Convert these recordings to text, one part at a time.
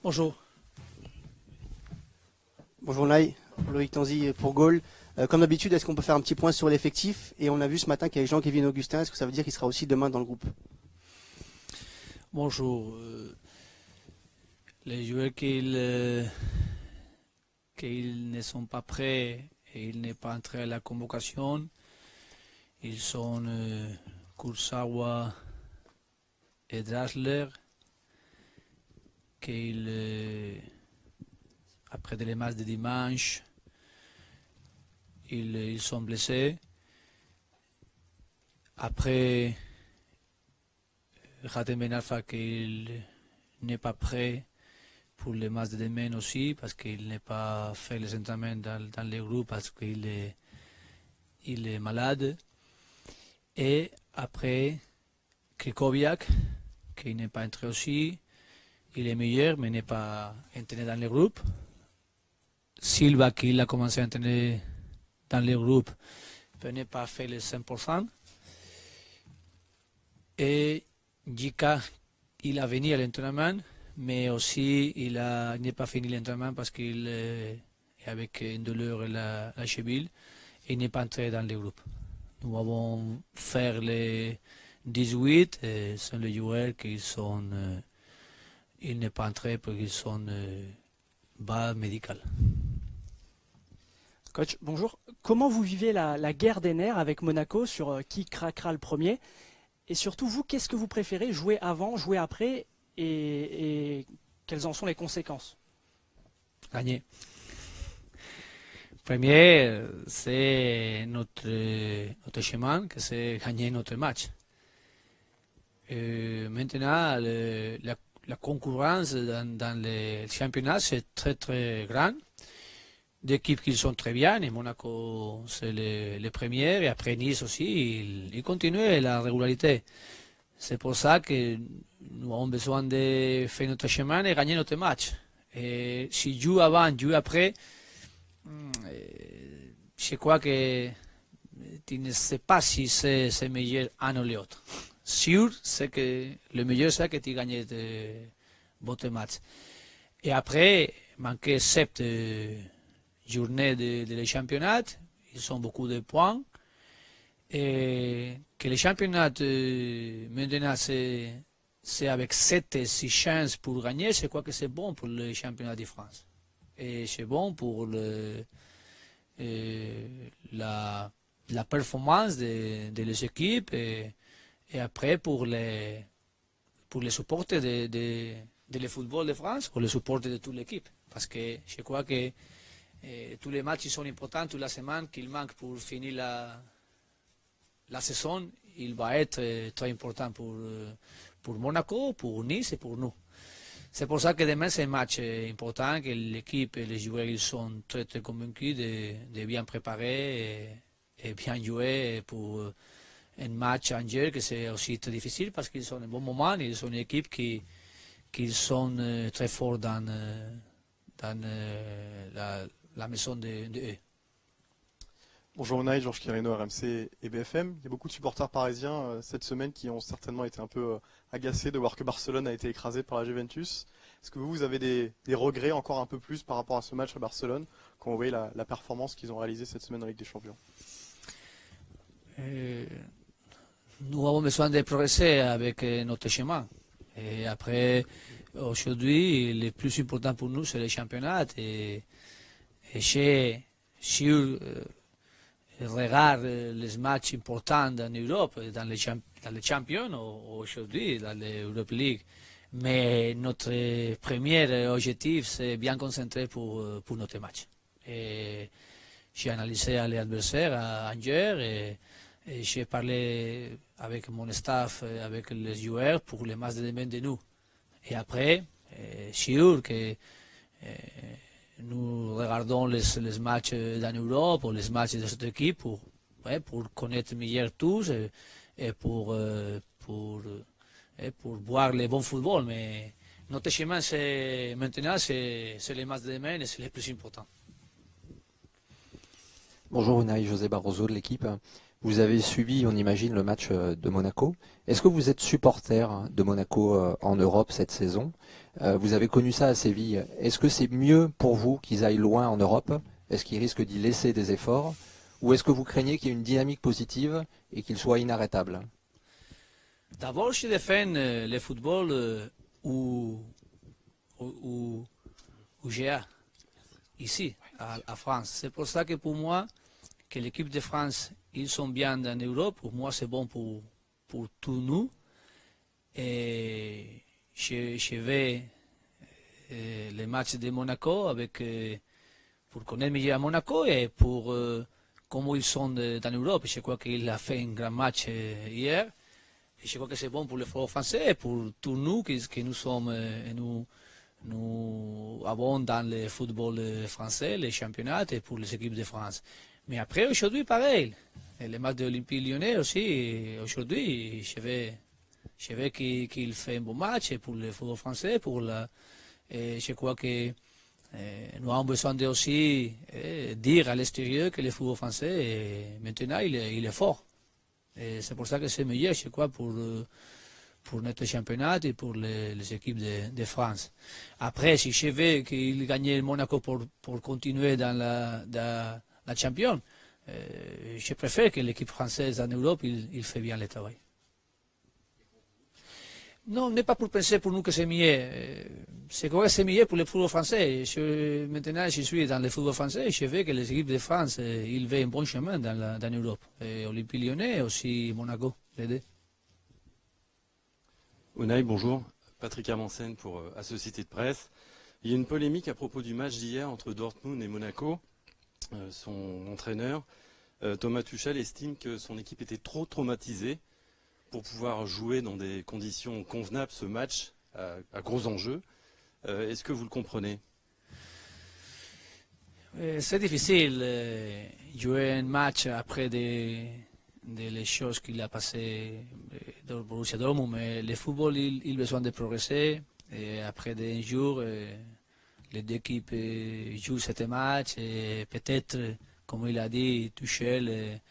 Bonjour. Bonjour Naï, Loïc Tanzi pour Gaulle. Comme d'habitude, est-ce qu'on peut faire un petit point sur l'effectif? Et on a vu ce matin qu'il y avait Jean-Kévin Augustin. Est-ce que ça veut dire qu'il sera aussi demain dans le groupe? Bonjour. Les joueurs qui ne sont pas prêts et ils n'est pas entrés à la convocation, ils sont Kursawa et Drasler, après les matchs de dimanche, ils sont blessés. Après, Khatem Ben Arfa qu'il n'est pas prêt pour les matchs de demain aussi, parce qu'il n'a pas fait les entraînements dans les groupes, parce qu'il est malade. Et après, Krikoviak, qui n'est pas entré aussi, il est meilleur, mais n'est pas entraîné dans les groupes. Silva, qui a commencé à entraîner dans les groupes, mais n'a pas fait les 100%. Et Jika, il a venu à l'entraînement, mais aussi il n'est pas fini l'entraînement parce qu'il est avec une douleur à la cheville et il n'est pas entré dans les groupes. Nous avons fait les 18 et ce sont les joueurs qui sont. Il n'est pas entré parce qu'ils sont bas médical. Coach, bonjour. Comment vous vivez la guerre des nerfs avec Monaco sur qui craquera le premier? Et surtout, vous, qu'est-ce que vous préférez, jouer avant, jouer après, et quelles en sont les conséquences? Gagner. Premier, c'est notre chemin, que c'est gagner notre match. Maintenant, la concurrence dans le championnat, c'est très très grande. D'équipes qui sont très bien, et Monaco c'est le premier, et après Nice aussi, il continue la régularité. C'est pour ça que nous avons besoin de faire notre chemin et gagner notre match. Et si joue avant, joue après, je crois que tu ne sais pas si c'est meilleur un ou l'autre. Sûr, c'est que le meilleur c'est que tu gagnes votre match. Et après, manquer 7 journées de championnat, ils ont beaucoup de points. Et que le championnat maintenant c'est avec 7 et 6 chances pour gagner, je crois que c'est bon pour le championnat de France. Et c'est bon pour la performance de les équipes et après pour les supporters de le football de France, pour les supporters de toute l'équipe. Parce que je crois que tous les matchs sont importants, toute la semaine qu'il manque pour finir la saison, il va être très important pour Monaco, pour Nice et pour nous. C'est pour ça que demain c'est un match important, que l'équipe et les joueurs ils sont très très convaincus de bien préparer et bien jouer pour un match à Angers, que c'est aussi très difficile parce qu'ils sont un bon moment, ils sont une équipe qui sont très forts dans la maison de eux. Bonjour Naï, Georges Quirino, RMC et BFM. Il y a beaucoup de supporters parisiens cette semaine qui ont certainement été un peu agacés de voir que Barcelone a été écrasé par la Juventus. Est-ce que vous avez des regrets encore un peu plus par rapport à ce match à Barcelone, quand vous voyez la performance qu'ils ont réalisée cette semaine en Ligue des Champions? Nous avons besoin de progresser avec notre chemin. Et après, aujourd'hui, le plus important pour nous, c'est le championnat. Et je regarde les matchs importants en Europe, dans les champions, aujourd'hui, dans l'Europe League. Mais notre premier objectif, c'est bien concentré pour notre match. J'ai analysé les adversaires à Angers et j'ai parlé avec mon staff, avec les joueurs pour les matchs de demain de nous. Et après, sûr que nous regardons les matchs en Europe ou les matchs de cette équipe pour connaître mieux tous et pour voir le bon football. Mais notre chemin maintenant, c'est les matchs de demain et c'est le plus important. Bonjour Unai, José Barroso de l'équipe. Vous avez suivi, on imagine, le match de Monaco. Est-ce que vous êtes supporter de Monaco en Europe cette saison? Vous avez connu ça à Séville. Est-ce que c'est mieux pour vous qu'ils aillent loin en Europe? Est-ce qu'ils risquent d'y laisser des efforts? Ou est-ce que vous craignez qu'il y ait une dynamique positive et qu'il soit inarrêtable? D'abord, je défends le football où j'ai ici, à France. C'est pour ça que pour moi, que l'équipe de France, ils sont bien en Europe. Pour moi, c'est bon pour tous nous. Et je vais les matchs de Monaco pour connaître mieux à Monaco et pour comment ils sont dans l'Europe. Je crois qu'il a fait un grand match hier. Et je crois que c'est bon pour le football français et pour tous nous que nous sommes, nous avons dans le football français les championnats et pour les équipes de France. Mais après, aujourd'hui, pareil. Et le match de l'Olympique Lyonnais aussi, aujourd'hui, je vais qu'il fait un bon match pour le football français. Et je crois que nous avons besoin de aussi dire à l'extérieur que le football français, maintenant, il est fort. Et c'est pour ça que c'est meilleur, je crois, pour notre championnat et pour les équipes de France. Après, si je veux qu'il gagne Monaco pour continuer dans la Champions, je préfère que l'équipe française en Europe, il fait bien le travail. Non, n'est pas pour penser pour nous que c'est mieux. C'est quoi c'est mieux pour le football français. Maintenant, je suis dans le football français et je veux que les équipes de France, ils vont un bon chemin dans l'Europe. Olympique Lyonnais et aussi Monaco, les deux. Unai, bonjour. Patrick Amandsen pour Associété de Presse. Il y a une polémique à propos du match d'hier entre Dortmund et Monaco. Son entraîneur, Thomas Tuchel, estime que son équipe était trop traumatisée pour pouvoir jouer dans des conditions convenables ce match à gros enjeux. Est-ce que vous le comprenez? C'est difficile de jouer un match après les choses qu'il a passées dans Borussia Dortmund, mais le football, il a besoin de progresser. Et après des jours, les deux équipes jouent ce match et peut-être, comme il a dit, Tuchel,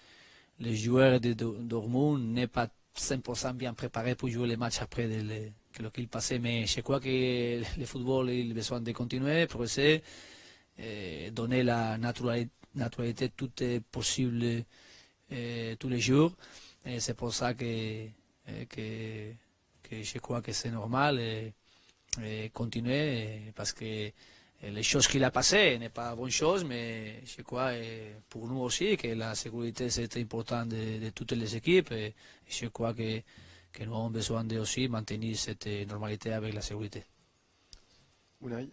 les joueurs de Dortmund n'est pas 100% bien préparés pour jouer les matchs après ce qu'il passait. Mais je crois que le football il a besoin de continuer, progresser, donner la naturalité toute possible tous les jours. Et c'est pour ça que je crois que c'est normal et continuer parce que les choses qu'il a passées n'est pas bonne chose, mais je crois pour nous aussi que la sécurité c'est important de toutes les équipes et je crois que nous avons besoin de aussi maintenir cette normalité avec la sécurité. Unai,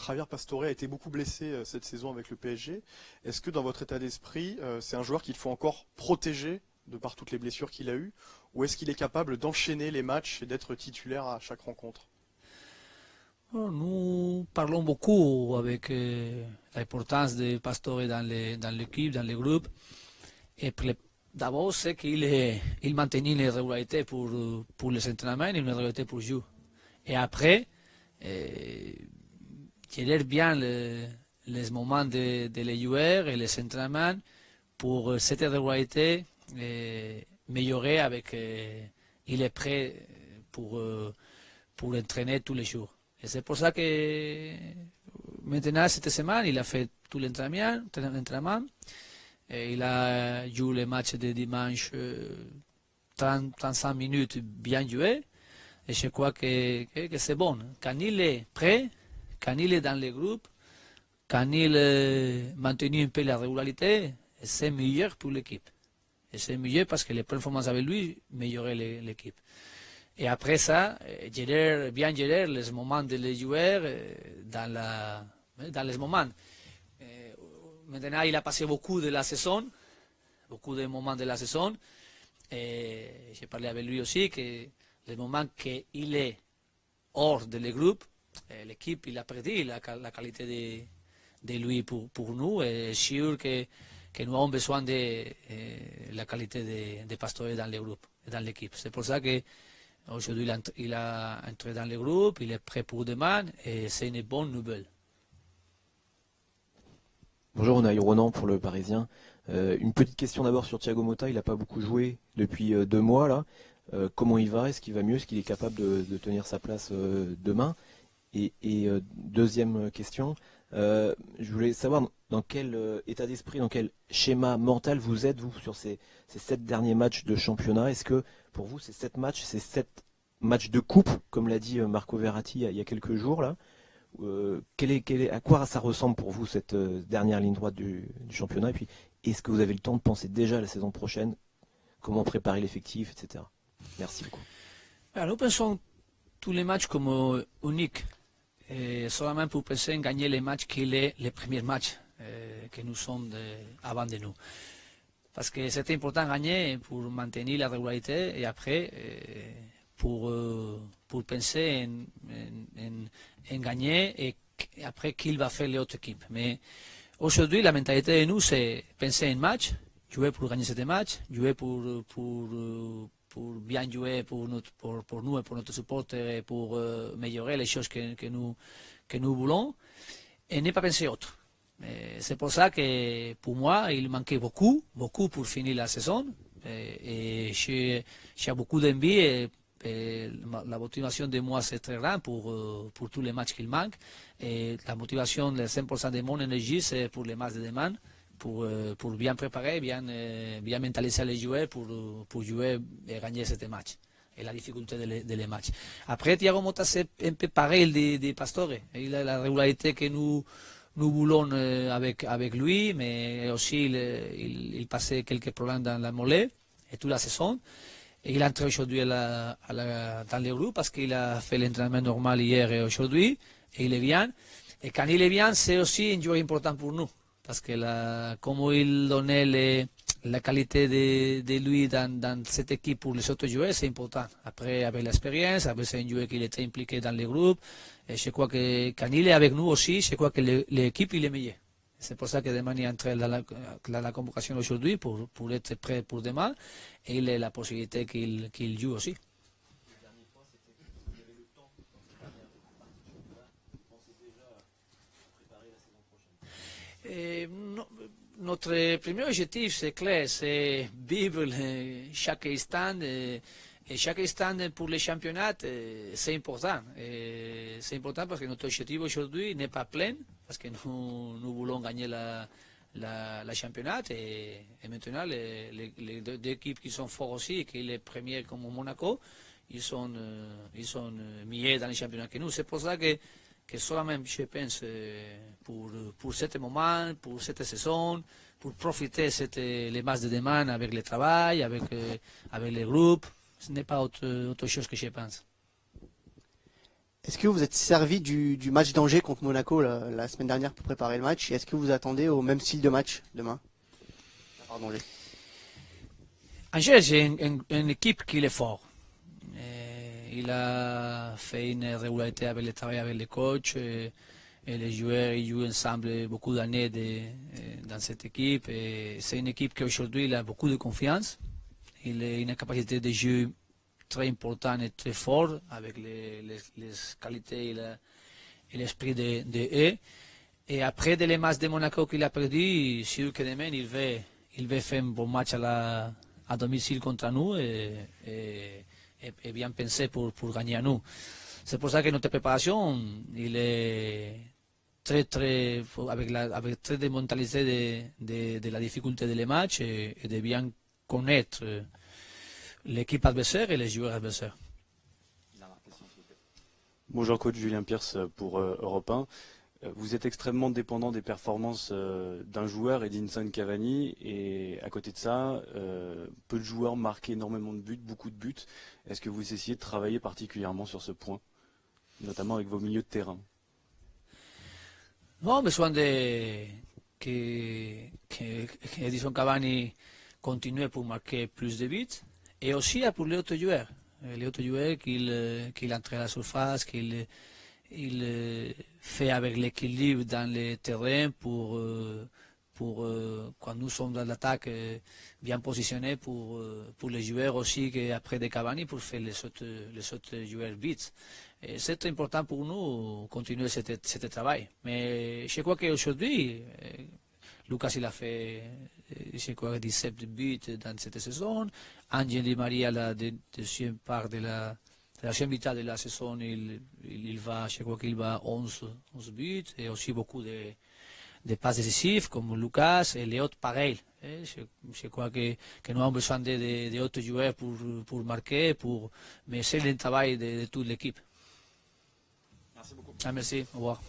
Javier Pastore a été beaucoup blessé cette saison avec le PSG. Est-ce que dans votre état d'esprit, c'est un joueur qu'il faut encore protéger de par toutes les blessures qu'il a eues, ou est-ce qu'il est capable d'enchaîner les matchs et d'être titulaire à chaque rencontre? Nous parlons beaucoup avec l'importance de Pastore dans l'équipe, dans le groupe. Et d'abord, c'est qu'il maintenait une régularité pour les entraînements et une régularité pour jouer. Et après, gérer bien les moments de les joueurs et les entraînements pour cette régularité améliorer avec. Il est prêt pour entraîner tous les jours. Et c'est pour ça que maintenant, cette semaine, il a fait tout l'entraînement. Il a joué le match de dimanche 35 minutes bien joué. Et je crois que c'est bon. Quand il est prêt, quand il est dans le groupe, quand il maintient un peu la régularité, c'est meilleur pour l'équipe. Et c'est mieux parce que les performances avec lui améliorent l'équipe. Et après ça, bien gérer les moments de les joueurs dans les moments. Maintenant, il a passé beaucoup de la saison, beaucoup de moments de la saison. Et j'ai parlé avec lui aussi que les moments qu'il est hors de le groupe, l'équipe il a perdu la qualité de lui pour nous. Et sûr que nous avons besoin de la qualité de Pastore dans le groupe, dans l'équipe. C'est pour ça que aujourd'hui, il a entré dans le groupe, il est prêt pour demain et c'est une bonne nouvelle. Bonjour, Unai Ronan pour Le Parisien. Une petite question d'abord sur Thiago Motta, il n'a pas beaucoup joué depuis 2 mois là. Comment il va? Est-ce qu'il va mieux? Est-ce qu'il est capable de tenir sa place demain? Et deuxième question, je voulais savoir dans quel état d'esprit, dans quel schéma mental vous êtes, vous, sur ces 7 derniers matchs de championnat. Est-ce que pour vous, ces 7 matchs, ces 7 matchs de coupe, comme l'a dit Marco Verratti il y a quelques jours, là, à quoi ça ressemble pour vous, cette dernière ligne droite du championnat? Et puis, est-ce que vous avez le temps de penser déjà à la saison prochaine, comment préparer l'effectif, etc. Merci beaucoup. Alors, nous pensons tous les matchs comme uniques, et seulement pour penser à gagner les matchs qui sont les premiers matchs que nous sommes avant de nous. Parce que c'est important de gagner pour maintenir la régularité et après pour penser en gagner et après qu'il va faire les autres équipes. Mais aujourd'hui, la mentalité de nous, c'est penser en match, jouer pour gagner ce match, jouer pour bien jouer pour nous et pour notre supporter et pour améliorer les choses que nous voulons et ne pas penser autre. C'est pour ça que pour moi, il manquait beaucoup pour finir la saison et j'ai beaucoup d'envie et la motivation de moi c'est très grande pour tous les matchs qu'il manque et la motivation, le 100% de mon énergie c'est pour les matchs de demain. Pour bien préparer, bien mentaliser les joueurs pour jouer et gagner ce match et la difficulté de les matchs. Après, Thiago Motta, c'est un peu pareil de Pastore. Il a la régularité que nous voulons avec lui, mais aussi il passait quelques problèmes dans la mollet et toute la saison. Et il est entré aujourd'hui dans le groupe parce qu'il a fait l'entraînement normal hier et aujourd'hui, et il est bien. Et quand il est bien, c'est aussi un joueur important pour nous. Parce que comme il donnait la qualité de lui dans cette équipe pour les autres joueurs, c'est important. Après, avec l'expérience, avec c'est un joueur qui était impliqué dans le groupe, et je crois que quand il est avec nous aussi, je crois que l'équipe il est meilleure. C'est pour ça que demain il est entré dans la convocation aujourd'hui pour être prêt pour demain, et il a la possibilité qu'il joue aussi. Notre premier objectif, c'est clair, c'est vivre chaque instant. Et chaque instant pour les championnats, c'est important. C'est important parce que notre objectif aujourd'hui n'est pas plein, parce que nous voulons gagner la championnat. Et maintenant, les deux équipes qui sont fortes aussi, qui sont les premiers comme Monaco, ils sont meilleurs dans les championnats que nous. C'est pour ça que seulement, je pense, pour ce moment, pour cette saison, pour profiter les matchs de demain avec le travail, avec les groupes, ce n'est pas autre chose que je pense. Est-ce que vous êtes servi du match d'Angers contre Monaco la semaine dernière pour préparer le match? Et est-ce que vous attendez au même style de match demain? Pardon, Angers, c'est une équipe qui est forte. Il a fait une régularité avec le travail avec les coachs et les joueurs ils jouent ensemble beaucoup d'années dans cette équipe. C'est une équipe qui aujourd'hui a beaucoup de confiance. Il a une capacité de jeu très importante et très forte avec les qualités et l'esprit de eux. Et après les matchs de Monaco qu'il a perdu, sûr que demain il va faire un bon match à domicile contre nous et bien pensé pour gagner à nous. C'est pour ça que notre préparation, il est très avec très de mentalité de la difficulté des matchs et de bien connaître l'équipe adversaire et les joueurs adversaires. Bonjour coach, Julien Pierce pour Europe 1. Vous êtes extrêmement dépendant des performances d'un joueur, Edinson Cavani, et à côté de ça, peu de joueurs marquent énormément de buts, beaucoup de buts. Est-ce que vous essayez de travailler particulièrement sur ce point, notamment avec vos milieux de terrain? Non, besoin que Edinson Cavani continue pour marquer plus de buts, et aussi pour les autres joueurs. Les autres joueurs qu'il entre à la surface, qu'il fait avec l'équilibre dans le terrain pour quand nous sommes dans l'attaque bien positionnés pour les joueurs aussi après de Cavani pour faire les autres joueurs vite. C'est très important pour nous continuer ce travail. Mais je crois qu'aujourd'hui, Lucas, il a fait, je crois, 17 buts dans cette saison. Angel Di Maria, la deuxième part de la deuxième mi-temps de la saison, il va, je crois qu'il va 11 buts, et aussi beaucoup de passes décisives, comme Lucas, et Léot, pareil. Je crois que nous avons besoin d'autres joueurs pour marquer, mais c'est le travail de toute l'équipe. Merci beaucoup. Merci, au revoir.